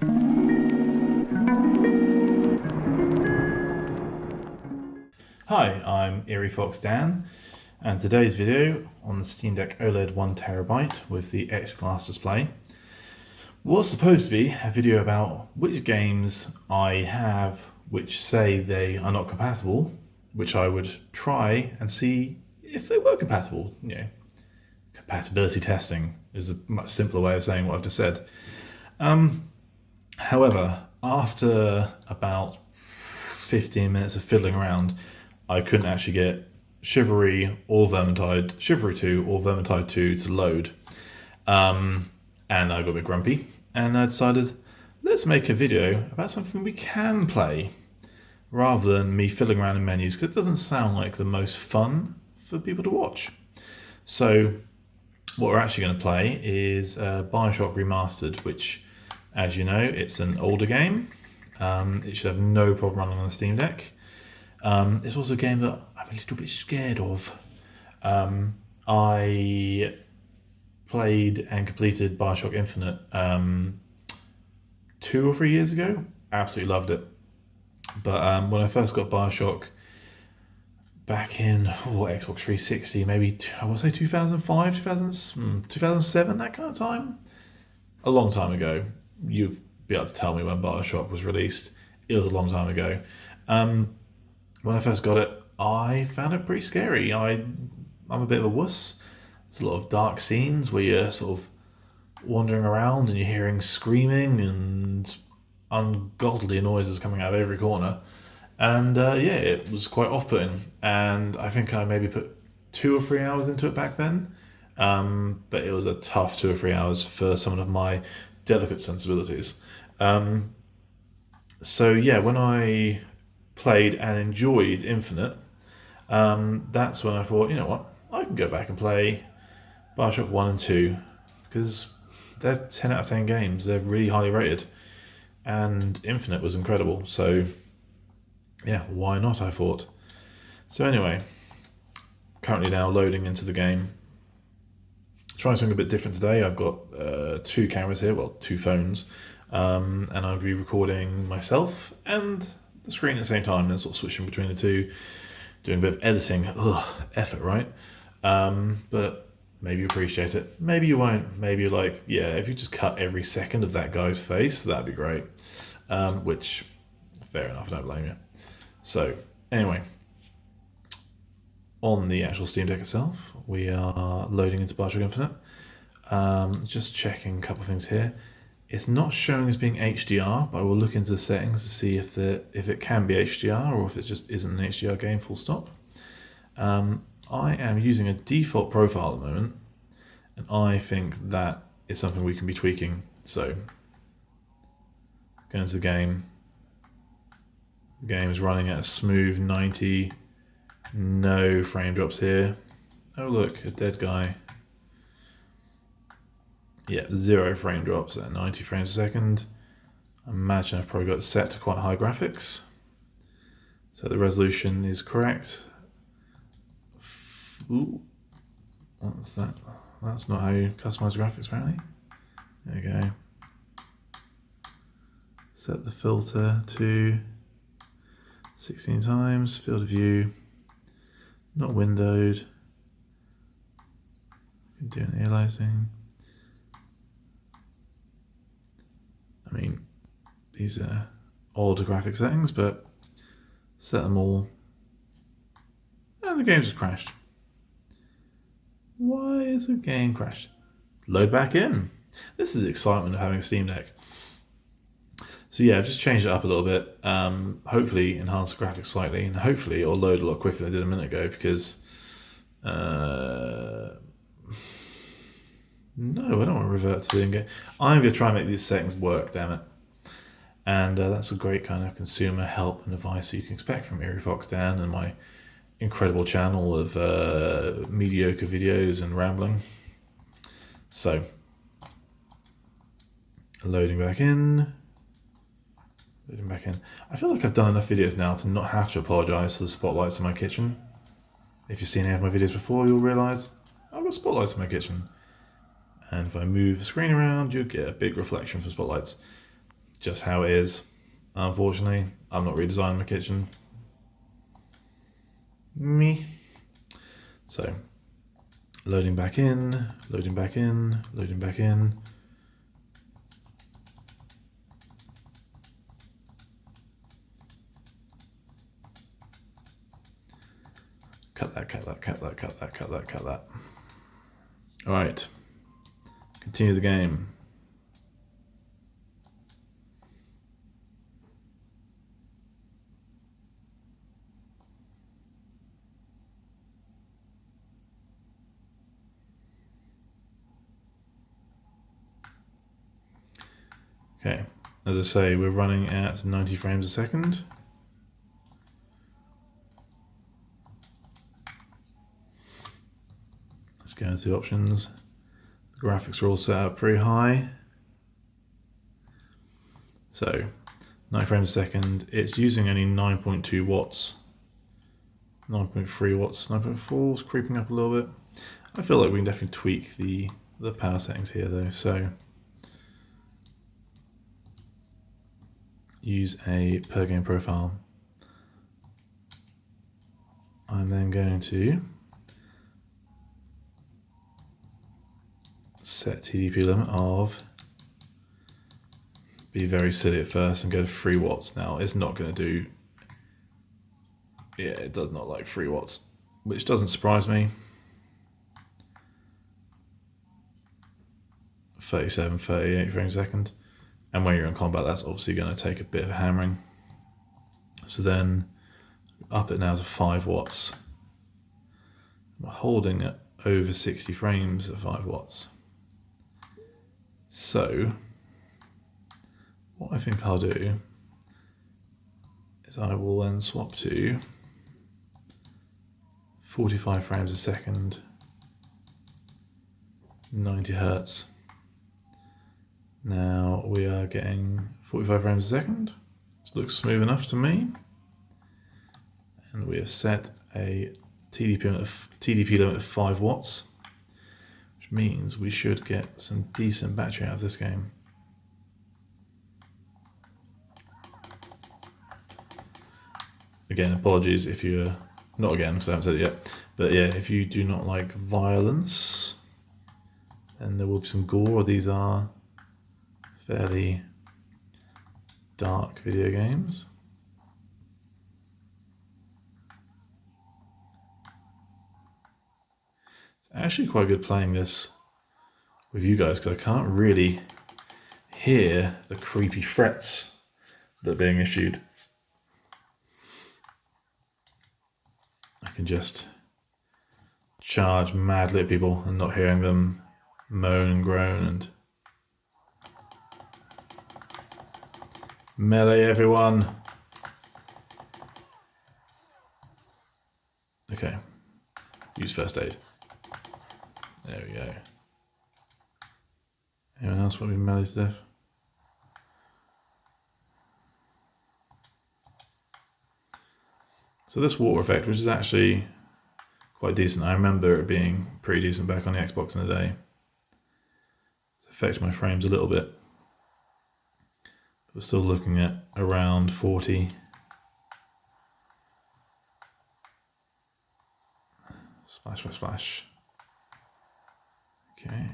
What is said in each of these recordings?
Hi, I'm Eerie Fox Dan, and today's video on the Steam Deck OLED 1TB with the X-Glass display was supposed to be a video about which games I have which say they are not compatible, which I would try and see if they were compatible. You know, compatibility testing is a much simpler way of saying what I've just said. However, after about 15 minutes of fiddling around, I couldn't actually get Chivalry 2 or Vermintide 2 to load. And I got a bit grumpy, and I decided, let's make a video about something we can play, rather than me fiddling around in menus, because it doesn't sound like the most fun for people to watch. So what we're actually going to play is Bioshock Remastered, which, as you know, it's an older game. It should have no problem running on the Steam Deck. It's also a game that I'm a little bit scared of. I played and completed Bioshock Infinite 2 or 3 years ago. Absolutely loved it. But when I first got Bioshock back in Xbox 360, maybe I would say 2005, 2007, that kind of time. A long time ago. You'd be able to tell me when Bioshock was released. It was a long time ago. When I first got it, I found it pretty scary. I'm a bit of a wuss. There's a lot of dark scenes where you're sort of wandering around and you're hearing screaming and ungodly noises coming out of every corner. And yeah, it was quite off-putting. And I think I maybe put 2 or 3 hours into it back then. But it was a tough 2 or 3 hours for some of my delicate sensibilities. So yeah, when I played and enjoyed Infinite, that's when I thought, you know what, I can go back and play Bioshock 1 and 2, because they're 10 out of 10 games, they're really highly rated, and Infinite was incredible, so yeah, why not, I thought. So anyway, currently now loading into the game. Trying something a bit different today. I've got 2 cameras here, well, 2 phones, and I'll be recording myself and the screen at the same time, and then sort of switching between the two, doing a bit of editing. Effort, right? But maybe you appreciate it. Maybe you won't. Maybe you're like, yeah, if you just cut every second of that guy's face, that'd be great. Which, fair enough, I don't blame you. So, anyway, on the actual Steam Deck itself, we are loading into Bioshock Infinite. Just checking a couple of things here. It's not showing as being HDR, but I will look into the settings to see if it can be HDR or if it just isn't an HDR game, full stop. I am using a default profile at the moment, and I think that is something we can be tweaking. So, going into the game. The game is running at a smooth 90, no frame drops here. Oh look, a dead guy. Yeah, 0 frame drops at 90 frames a second. I imagine I've probably got it set to quite high graphics. So the resolution is correct. Ooh, what's that? That's not how you customize graphics, apparently. There you go. Set the filter to 16 times, field of view, not windowed. You can do an aliasing. I mean, these are older graphic settings, but set them all, and the game just crashed. Why is the game crashed? Load back in. This is the excitement of having a Steam Deck. So yeah, I've just changed it up a little bit. Hopefully enhance the graphics slightly, and hopefully it'll load a lot quicker than I did a minute ago, because no, I don't want to revert to the in-game. I'm going to try and make these settings work, damn it. And that's a great kind of consumer help and advice that you can expect from Eerie Fox Dan and my incredible channel of mediocre videos and rambling. So, loading back in. Loading back in. I feel like I've done enough videos now to not have to apologise for the spotlights in my kitchen. If you've seen any of my videos before, you'll realise I've got spotlights in my kitchen. And if I move the screen around, you'll get a big reflection from spotlights. just how it is. Unfortunately, I'm not redesigning my kitchen. Me. So, loading back in, loading back in, loading back in. Cut that, cut that, cut that, cut that, cut that, cut that. All right, continue the game. Okay, as I say, we're running at 90 frames a second. Let's go into the options. The graphics are all set up pretty high. So, 9 frames a second, it's using only 9.2 watts. 9.3 watts, 9.4 is creeping up a little bit. I feel like we can definitely tweak the power settings here though, so use a per game profile. I'm then going to set TDP limit of, be very silly at first and go to 3 watts. Now it's not going to do, yeah, it does not like 3 watts, which doesn't surprise me. 37, 38 frames a second. And when you're in combat, that's obviously going to take a bit of hammering. So then up it now to 5 watts. I'm holding it over 60 frames at 5 watts. So what I think I'll do is I will then swap to 45 frames a second, 90 hertz. Now we are getting 45 frames a second. This looks smooth enough to me. And we have set a TDP limit of 5 watts, which means we should get some decent battery out of this game. Again, apologies if you're, not again because I haven't said it yet, but yeah, if you do not like violence, then there will be some gore. These are fairly dark video games. It's actually quite good playing this with you guys because I can't really hear the creepy threats that are being issued. I can just charge madly at people and not hearing them moan and groan and melee everyone. Okay, use first aid. There we go. Anyone else want to be melee to death? So this water effect, which is actually quite decent. I remember it being pretty decent back on the Xbox in the day. It's affected my frames a little bit. But we're still looking at around 40. Splash, splash, splash. Okay.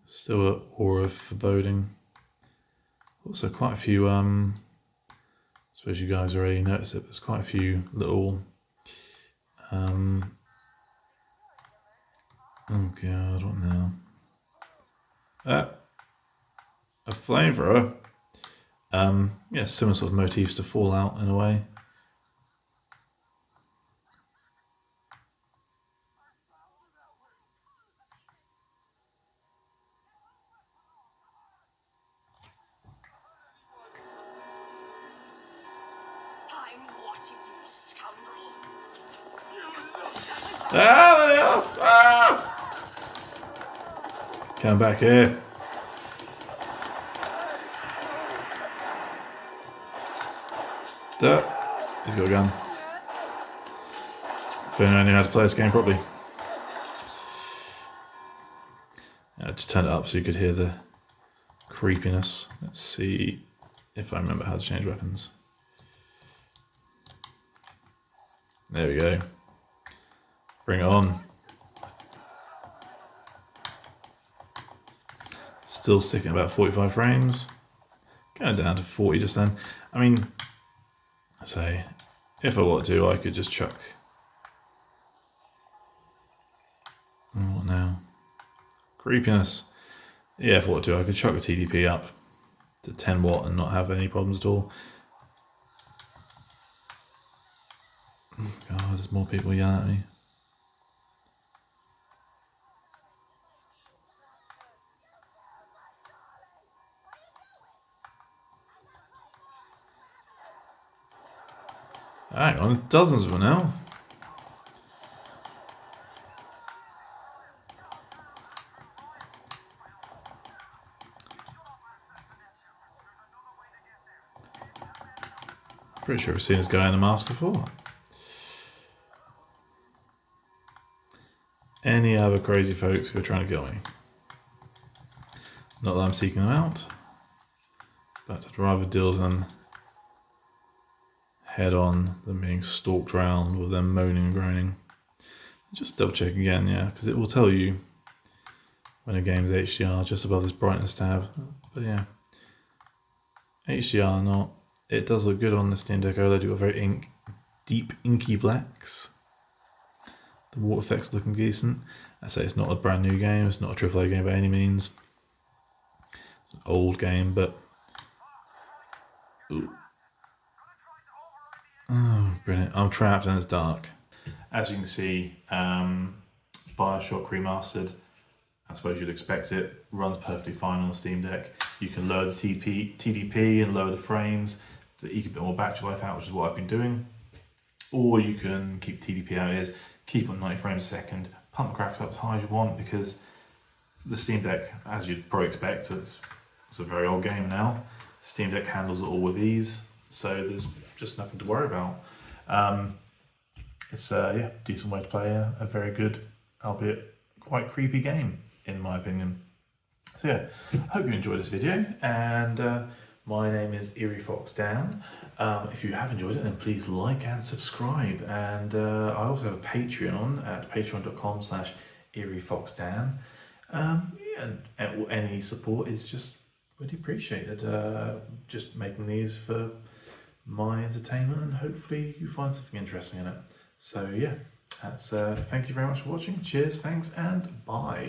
Still an aura of foreboding. Also quite a few, I suppose you guys already noticed it, there's quite a few little, oh god, what now? A flamethrower. Yeah, similar sort of motifs to Fallout in a way. Come back here. Duh. He's got a gun. If anyone knew how to play this game properly. I just turned it up so you could hear the creepiness. Let's see if I remember how to change weapons. There we go. Bring it on. Still sticking about 45 frames. Going down to 40 just then. I mean, I say, if I wanted to, I could just chuck. What now? Creepiness. Yeah, if I wanted to, I could chuck the TDP up to 10 watt and not have any problems at all. God, there's more people yelling at me. Hang on, dozens of them now. Pretty sure I've seen this guy in a mask before. Any other crazy folks who are trying to kill me? Not that I'm seeking them out, but I'd rather deal with them head on than being stalked around with them moaning and groaning. Just double check again, yeah, because it will tell you when a game's HDR just above this brightness tab. But yeah, HDR not. It does look good on the Steam Deck OLED. You've got very deep inky blacks. The water effects looking decent. I say it's not a brand new game. It's not a AAA game by any means. It's an old game, but ooh. Oh, brilliant! I'm trapped and it's dark. As you can see, Bioshock Remastered, I suppose you'd expect it, runs perfectly fine on the Steam Deck. You can lower the TDP and lower the frames to eke a bit more battery life out, which is what I've been doing. Or you can keep TDP how it is, keep on 90 frames a second, pump graphics up as high as you want, because the Steam Deck, as you'd probably expect, it's a very old game now. Steam Deck handles it all with ease, so there's just nothing to worry about. It's a decent way to play a very good, albeit quite creepy game, in my opinion. So yeah, hope you enjoyed this video, and my name is Eerie Fox Dan. If you have enjoyed it, then please like and subscribe. And I also have a Patreon at patreon.com/EerieFoxDan. And any support is just really appreciated. Just making these for my entertainment, and hopefully you find something interesting in it. So yeah, that's thank you very much for watching. Cheers, thanks, and bye.